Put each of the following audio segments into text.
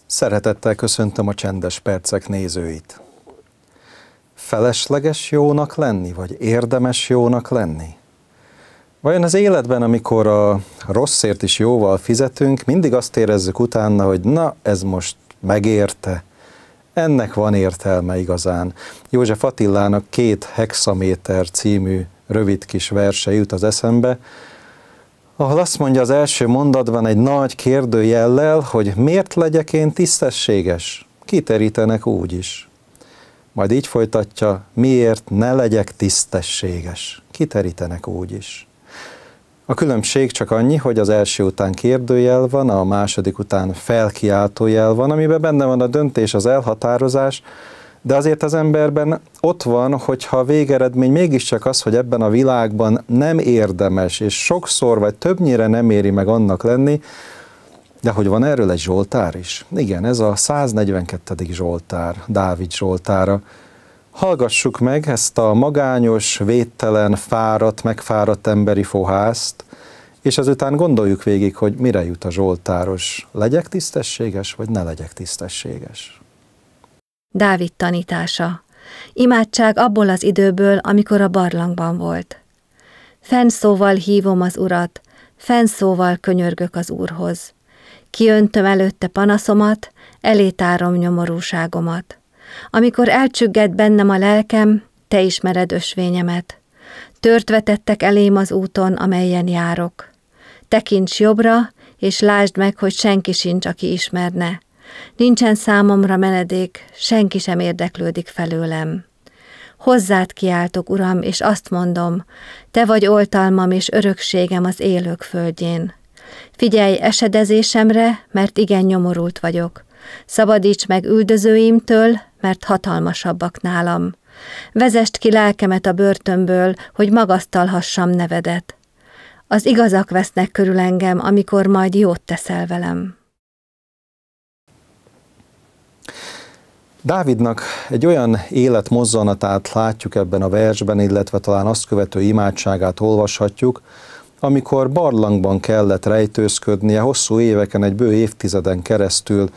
Szeretettel köszöntöm a Csendes Percek nézőit. Felesleges jónak lenni, vagy érdemes jónak lenni? Vajon az életben, amikor a rosszért is jóval fizetünk, mindig azt érezzük utána, hogy na, ez most megérte, ennek van értelme igazán. József Attilának 2 hexaméter című rövid kis verse jut az eszembe, ahol azt mondja az első mondatban egy nagy kérdőjellel, hogy miért legyek én tisztességes? Kiterítenek úgy is. Majd így folytatja, miért ne legyek tisztességes? Kiterítenek úgy is. A különbség csak annyi, hogy az első után kérdőjel van, a második után felkiáltójel van, amiben benne van a döntés, az elhatározás, de azért az emberben ott van, hogyha a végeredmény mégiscsak az, hogy ebben a világban nem érdemes, és sokszor vagy többnyire nem éri meg annak lenni, de hogy van erről egy zsoltár is? Igen, ez a 142. zsoltár, Dávid zsoltára. Hallgassuk meg ezt a magányos, védtelen, fáradt, megfáradt emberi fohászt, és azután gondoljuk végig, hogy mire jut a zsoltáros. Legyek tisztességes, vagy ne legyek tisztességes? Dávid tanítása. Imádság abból az időből, amikor a barlangban volt. Fennszóval hívom az Urat, fennszóval könyörgök az Úrhoz. Kiöntöm előtte panaszomat, elé tárom nyomorúságomat. Amikor elcsügged bennem a lelkem, te ismered ösvényemet. Tört vetettek elém az úton, amelyen járok. Tekints jobbra, és lásd meg, hogy senki sincs, aki ismerne. Nincsen számomra menedék, senki sem érdeklődik felőlem. Hozzád kiáltok, Uram, és azt mondom, te vagy oltalmam és örökségem az élők földjén. Figyelj esedezésemre, mert igen nyomorult vagyok. Szabadíts meg üldözőimtől, mert hatalmasabbak nálam. Vezest ki lelkemet a börtönből, hogy magasztalhassam nevedet. Az igazak vesznek körül engem, amikor majd jót teszel velem. Dávidnak egy olyan életmozzanatát látjuk ebben a versben, illetve talán azt követő imádságát olvashatjuk, amikor barlangban kellett rejtőzködnie hosszú éveken, egy bő évtizeden keresztül,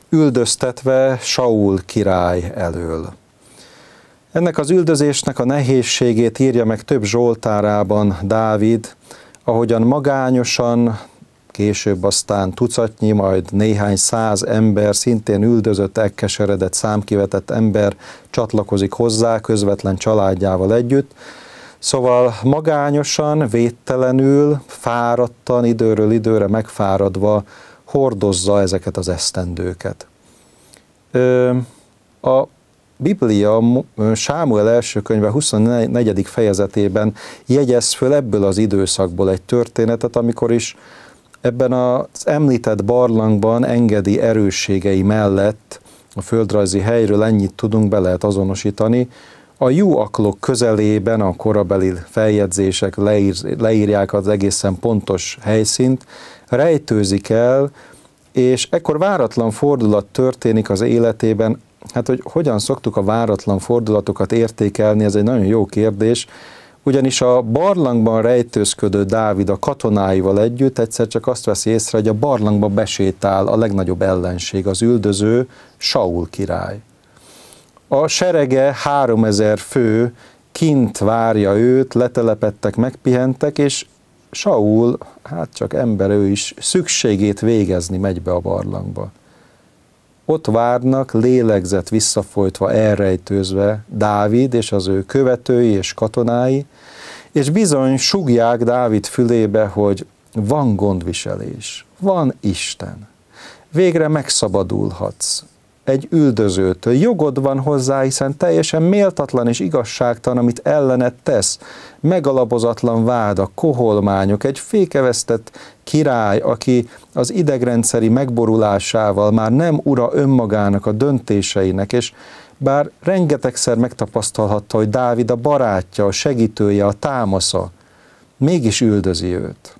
üldöztetve Saul király elől. Ennek az üldözésnek a nehézségét írja meg több zsoltárában Dávid, ahogyan magányosan, később aztán tucatnyi, majd néhány száz ember, szintén üldözött, elkeseredett, számkivetett ember csatlakozik hozzá, közvetlen családjával együtt. Szóval magányosan, védtelenül, fáradtan, időről időre megfáradva hordozza ezeket az esztendőket. A Biblia Sámuel első könyve 24. fejezetében jegyez föl ebből az időszakból egy történetet, amikor is ebben az említett barlangban engedi erősségei mellett, a földrajzi helyről ennyit tudunk, be lehet azonosítani, a Jú-aklok közelében a korabeli feljegyzések leírják az egészen pontos helyszínt, rejtőzik el, és ekkor váratlan fordulat történik az életében. Hát, hogy hogyan szoktuk a váratlan fordulatokat értékelni, ez egy nagyon jó kérdés, ugyanis a barlangban rejtőzködő Dávid a katonáival együtt egyszer csak azt veszi észre, hogy a barlangba besétál a legnagyobb ellenség, az üldöző Saul király. A serege 3000 fő kint várja őt, letelepedtek, megpihentek, és Saul, hát csak ember ő is, szükségét végezni megy be a barlangba. Ott várnak, lélegzet visszafolytva, elrejtőzve Dávid és az ő követői és katonái, és bizony sugják Dávid fülébe, hogy van gondviselés, van Isten, végre megszabadulhatsz egy üldözőtől, jogod van hozzá, hiszen teljesen méltatlan és igazságtalan, amit ellened tesz, megalapozatlan vádak, koholmányok, egy fékevesztett király, aki az idegrendszeri megborulásával már nem ura önmagának, a döntéseinek, és bár rengetegszer megtapasztalhatta, hogy Dávid a barátja, a segítője, a támasza, mégis üldözi őt.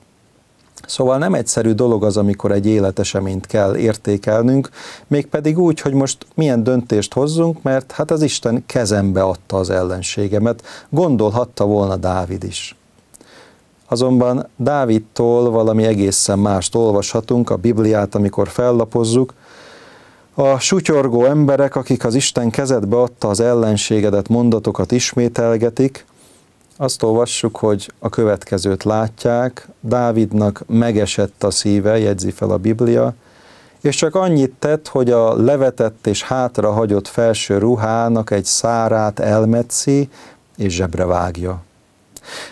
Szóval nem egyszerű dolog az, amikor egy életeseményt kell értékelnünk, mégpedig úgy, hogy most milyen döntést hozzunk, mert hát az Isten kezembe adta az ellenségemet, gondolhatta volna Dávid is. Azonban Dávidtól valami egészen mást olvashatunk, a Bibliát, amikor fellapozzuk, A sutyorgó emberek, akik az Isten kezedbe adta az ellenségedet mondatokat ismételgetik, azt olvassuk, hogy a következőt látják, Dávidnak megesett a szíve, jegyzi fel a Biblia, és csak annyit tett, hogy a levetett és hátra hagyott felső ruhának egy szárát elmetszi és zsebre vágja.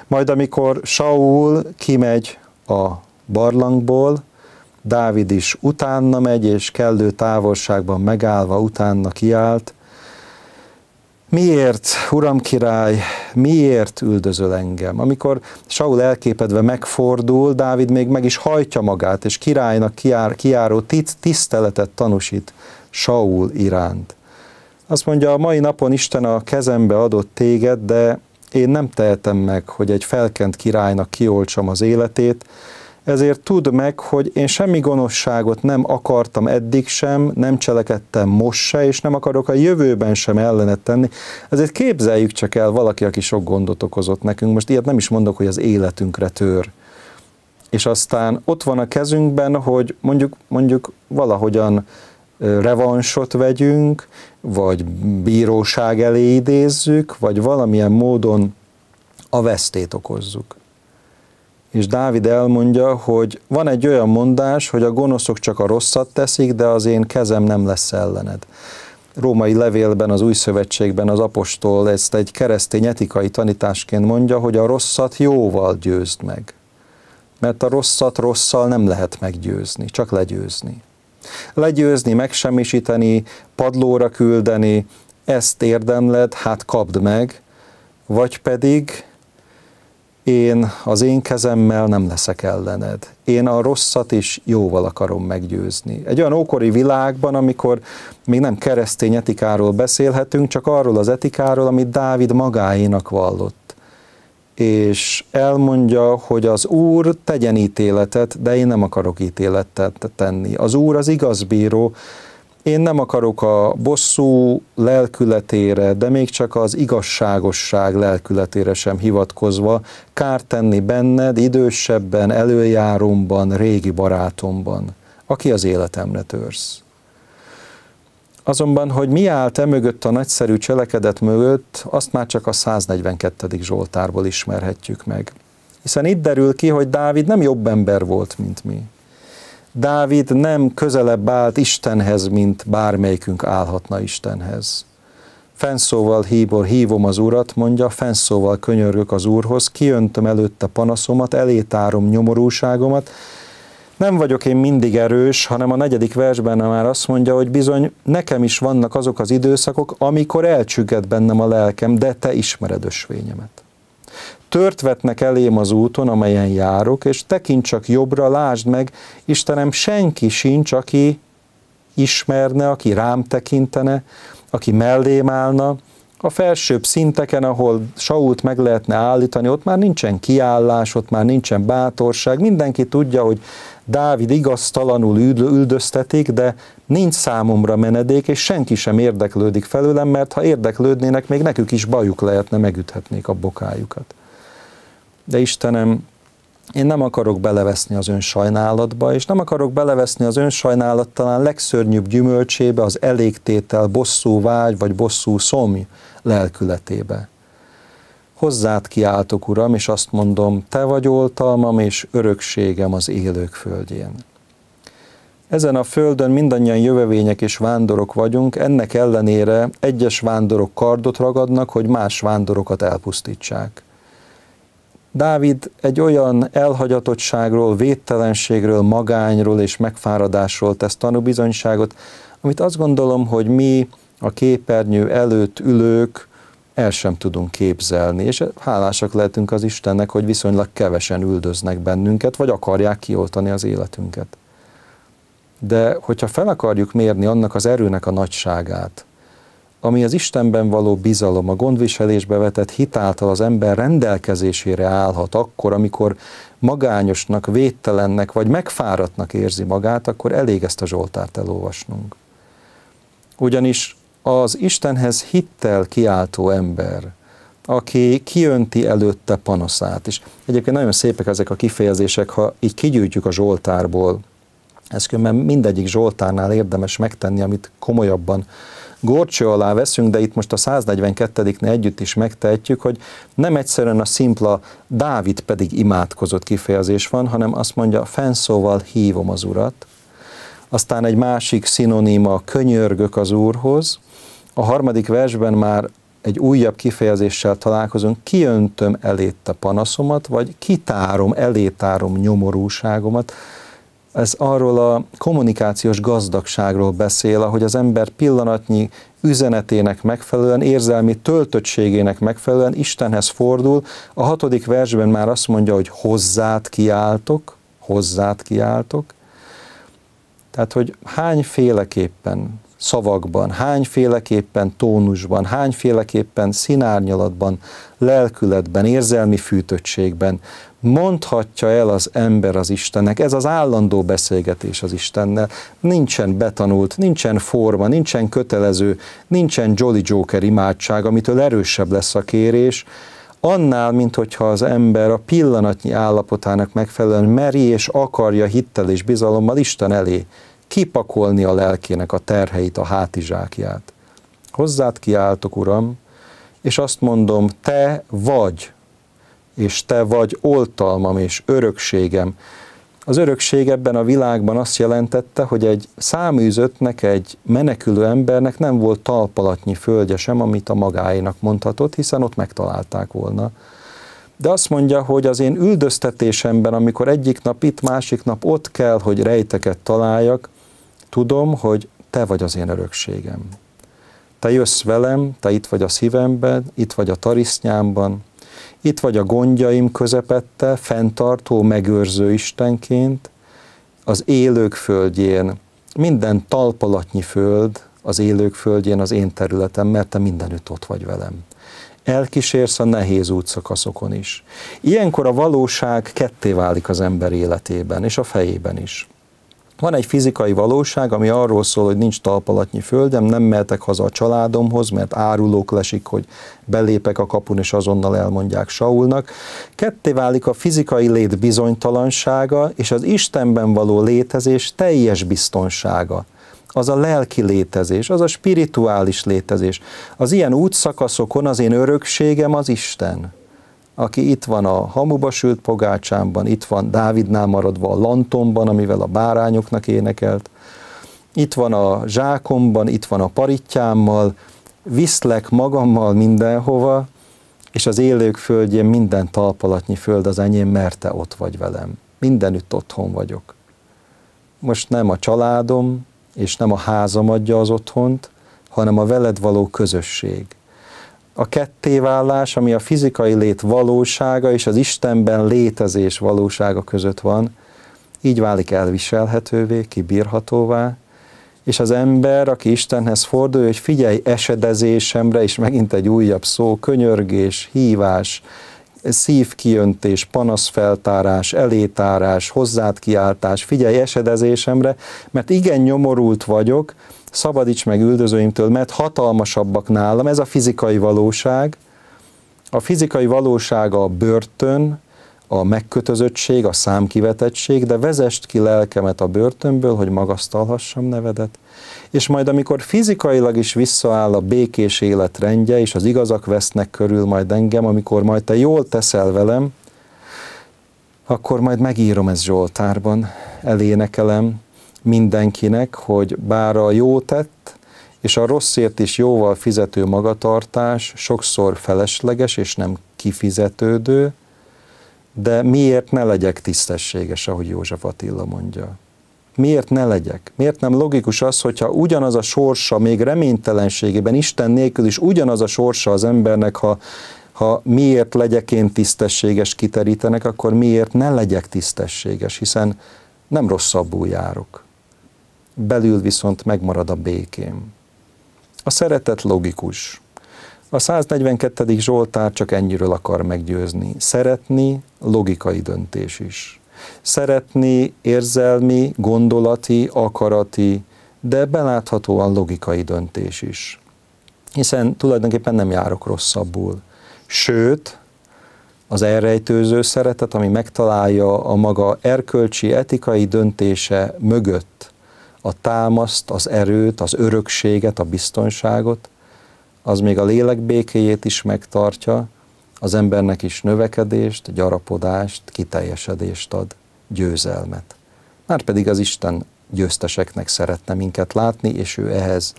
Majd amikor Saul kimegy a barlangból, Dávid is utána megy, és kellő távolságban megállva utána kiált, miért, Uram király, miért üldözöl engem? Amikor Saul elképedve megfordul, Dávid még meg is hajtja magát, és királynak kijáró tiszteletet tanúsít Saul iránt. Azt mondja, a mai napon Isten a kezembe adott téged, de én nem tehetem meg, hogy egy felkent királynak kioltsam az életét, ezért tudd meg, hogy én semmi gonoszságot nem akartam eddig sem, nem cselekedtem most se, és nem akarok a jövőben sem ellenet tenni. Ezért képzeljük csak el valaki, aki sok gondot okozott nekünk. Most ilyet nem is mondok, hogy az életünkre tör. És aztán ott van a kezünkben, hogy mondjuk valahogyan revansot vegyünk, vagy bíróság elé idézzük, vagy valamilyen módon a vesztét okozzuk. És Dávid elmondja, hogy van egy olyan mondás, hogy a gonoszok csak a rosszat teszik, de az én kezem nem lesz ellened. Római levélben, az Új Szövetségben az apostol ezt egy keresztény etikai tanításként mondja, hogy a rosszat jóval győzd meg. Mert a rosszat rosszal nem lehet meggyőzni, csak legyőzni. Legyőzni, megsemmisíteni, padlóra küldeni, ezt érdemled, hát kapd meg, vagy pedig az én kezemmel nem leszek ellened. Én a rosszat is jóval akarom meggyőzni. Egy olyan ókori világban, amikor még nem keresztény etikáról beszélhetünk, csak arról az etikáról, amit Dávid magáénak vallott. És elmondja, hogy az Úr tegyen ítéletet, de én nem akarok ítéletet tenni. Az Úr az igaz bíró, én nem akarok a bosszú lelkületére, de még csak az igazságosság lelkületére sem hivatkozva kárt tenni benned, idősebben, előjáromban, régi barátomban, aki az életemre törsz. Azonban, hogy mi állt mögött a nagyszerű cselekedet mögött, azt már csak a 142. Zsoltárból ismerhetjük meg. Hiszen itt derül ki, hogy Dávid nem jobb ember volt, mint mi. Dávid nem közelebb állt Istenhez, mint bármelyikünk állhatna Istenhez. Fennszóval hívom az Urat, mondja, fennszóval könyörgök az Úrhoz, kiöntöm előtte panaszomat, elétárom nyomorúságomat. Nem vagyok én mindig erős, hanem a 4. versben már azt mondja, hogy bizony nekem is vannak azok az időszakok, amikor elcsügged bennem a lelkem, de te ismered ösvényemet. Tört vetnek elém az úton, amelyen járok, és tekints csak jobbra, lásd meg, Istenem, senki sincs, aki ismerne, aki rám tekintene, aki mellém állna. A felsőbb szinteken, ahol Sault meg lehetne állítani, ott már nincsen kiállás, ott már nincsen bátorság. Mindenki tudja, hogy Dávid igaztalanul üldöztetik, de nincs számomra menedék, és senki sem érdeklődik felőlem, mert ha érdeklődnének, még nekük is bajuk lehetne, megüthetnék a bokájukat. De Istenem, én nem akarok beleveszni az önsajnálatba, és nem akarok beleveszni az önsajnálat talán legszörnyűbb gyümölcsébe, az elégtétel, bosszú vágy vagy bosszú szomj lelkületébe. Hozzád kiáltok, Uram, és azt mondom, te vagy oltalmam és örökségem az élők földjén. Ezen a földön mindannyian jövevények és vándorok vagyunk, ennek ellenére egyes vándorok kardot ragadnak, hogy más vándorokat elpusztítsák. Dávid egy olyan elhagyatottságról, védtelenségről, magányról és megfáradásról tesz tanúbizonyságot, amit azt gondolom, hogy mi a képernyő előtt ülők el sem tudunk képzelni, és hálásak lehetünk az Istennek, hogy viszonylag kevesen üldöznek bennünket, vagy akarják kioltani az életünket. De hogyha fel akarjuk mérni annak az erőnek a nagyságát, ami az Istenben való bizalom, a gondviselésbe vetett hit által az ember rendelkezésére állhat akkor, amikor magányosnak, védtelennek vagy megfáradtnak érzi magát, akkor elég ezt a Zsoltárt elolvasnunk. Ugyanis az Istenhez hittel kiáltó ember, aki kiönti előtte panaszát, és egyébként nagyon szépek ezek a kifejezések, ha így kigyűjtjük a Zsoltárból Ezt különben mindegyik Zsoltárnál érdemes megtenni, amit komolyabban górcső alá veszünk, de itt most a 142-nél együtt is megtehetjük, hogy nem egyszerűen a szimpla Dávid pedig imádkozott kifejezés van, hanem azt mondja, fennszóval hívom az Urat. Aztán egy másik szinoníma, könyörgök az Úrhoz. A 3. versben már egy újabb kifejezéssel találkozunk, kiöntöm elétte panaszomat, vagy elétárom nyomorúságomat. Ez arról a kommunikációs gazdagságról beszél, ahogy az ember pillanatnyi üzenetének megfelelően, érzelmi töltöttségének megfelelően Istenhez fordul. A 6. versben már azt mondja, hogy hozzád kiáltok. Tehát, hogy hányféleképpen szavakban, hányféleképpen tónusban, hányféleképpen színárnyalatban, lelkületben, érzelmi fűtöttségben mondhatja el az ember az Istennek. Ez az állandó beszélgetés az Istennel. Nincsen betanult, nincsen forma, nincsen kötelező, nincsen Jolly Joker imádság, amitől erősebb lesz a kérés, annál, minthogyha az ember a pillanatnyi állapotának megfelelően meri és akarja hittel és bizalommal Isten elé kipakolni a lelkének a terheit, a hátizsákját. Hozzád kiáltok, Uram, és azt mondom, te vagy, és te vagy oltalmam és örökségem. Az örökség ebben a világban azt jelentette, hogy egy száműzöttnek, egy menekülő embernek nem volt talpalatnyi földje sem, amit a magáénak mondhatott, hiszen ott megtalálták volna. De azt mondja, hogy az én üldöztetésemben, amikor egyik nap itt, másik nap ott kell, hogy rejteket találjak, tudom, hogy te vagy az én örökségem. Te jössz velem, te itt vagy a szívemben, itt vagy a tarisznyámban, itt vagy a gondjaim közepette, fenntartó, megőrző Istenként, az élők földjén, minden talpalatnyi föld az élők földjén az én területem, mert te mindenütt ott vagy velem. Elkísérsz a nehéz útszakaszokon is. Ilyenkor a valóság ketté válik az ember életében, és a fejében is. Van egy fizikai valóság, ami arról szól, hogy nincs talpalatnyi földem, nem mehetek haza a családomhoz, mert árulók lesik, hogy belépek a kapun, és azonnal elmondják Saulnak. Ketté válik a fizikai lét bizonytalansága, és az Istenben való létezés teljes biztonsága. Az a lelki létezés, az a spirituális létezés. Az ilyen útszakaszokon az én örökségem az Isten, aki itt van a hamuba sült pogácsámban, itt van Dávidnál maradva a lantomban, amivel a bárányoknak énekelt, itt van a zsákomban, itt van a parittyámmal, viszlek magammal mindenhova, és az élők földjén minden talpalatnyi föld az enyém, mert te ott vagy velem. Mindenütt otthon vagyok. Most nem a családom, és nem a házam adja az otthont, hanem a veled való közösség. A kettévállás, ami a fizikai lét valósága és az Istenben létezés valósága között van, így válik elviselhetővé, kibírhatóvá, és az ember, aki Istenhez fordul, hogy figyelj esedezésemre, és megint egy újabb szó, könyörgés, hívás, szívkiöntés, panaszfeltárás, elétárás, hozzád kiáltás, figyelj esedezésemre, mert igen nyomorult vagyok, szabadíts meg üldözőimtől, mert hatalmasabbak nálam, ez a fizikai valóság. A fizikai valóság a börtön, a megkötözöttség, a számkivetettség, de vezest ki lelkemet a börtönből, hogy magasztalhassam nevedet. És majd amikor fizikailag is visszaáll a békés élet rendje, és az igazak vesznek körül majd engem, amikor majd te jól teszel velem, akkor majd megírom ezt Zsoltárban, elénekelem mindenkinek, hogy bár a jó tett, és a rosszért is jóval fizető magatartás sokszor felesleges és nem kifizetődő, de miért ne legyek tisztességes, ahogy József Attila mondja? Miért ne legyek? Miért nem logikus az, hogyha ugyanaz a sorsa, még reménytelenségében, Isten nélkül is ugyanaz a sorsa az embernek, ha miért legyek én tisztességes kiterítenek, akkor miért ne legyek tisztességes, hiszen nem rosszabbul járok. Belül viszont megmarad a békém. A szeretet logikus. A 142. Zsoltár csak ennyiről akar meggyőzni. Szeretni logikai döntés is. Szeretni érzelmi, gondolati, akarati, de beláthatóan logikai döntés is. Hiszen tulajdonképpen nem járok rosszabbul. Sőt, az elrejtőző szeretet, ami megtalálja a maga erkölcsi, etikai döntése mögött a támaszt, az erőt, az örökséget, a biztonságot, az még a lélek békéjét is megtartja, az embernek is növekedést, gyarapodást, kiteljesedést ad, győzelmet. Márpedig az Isten győzteseknek szeretne minket látni, és ő ehhez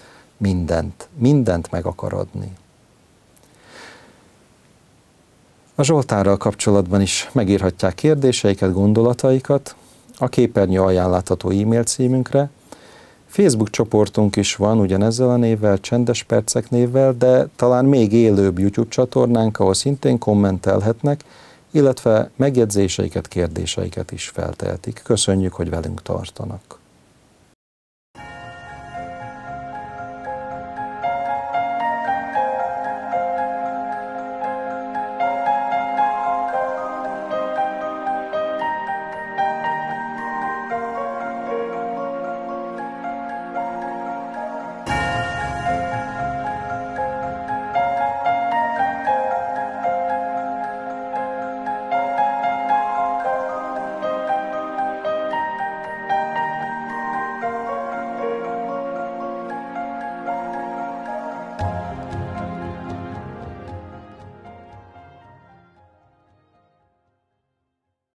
mindent meg akar adni. A Zsoltárral kapcsolatban is megírhatják kérdéseiket, gondolataikat a képernyő alján látható e-mail címünkre. Facebook csoportunk is van ugyanezzel a névvel, Csendes Percek névvel, de talán még élőbb YouTube csatornánk, ahol szintén kommentelhetnek, illetve megjegyzéseiket, kérdéseiket is feltehetik. Köszönjük, hogy velünk tartanak.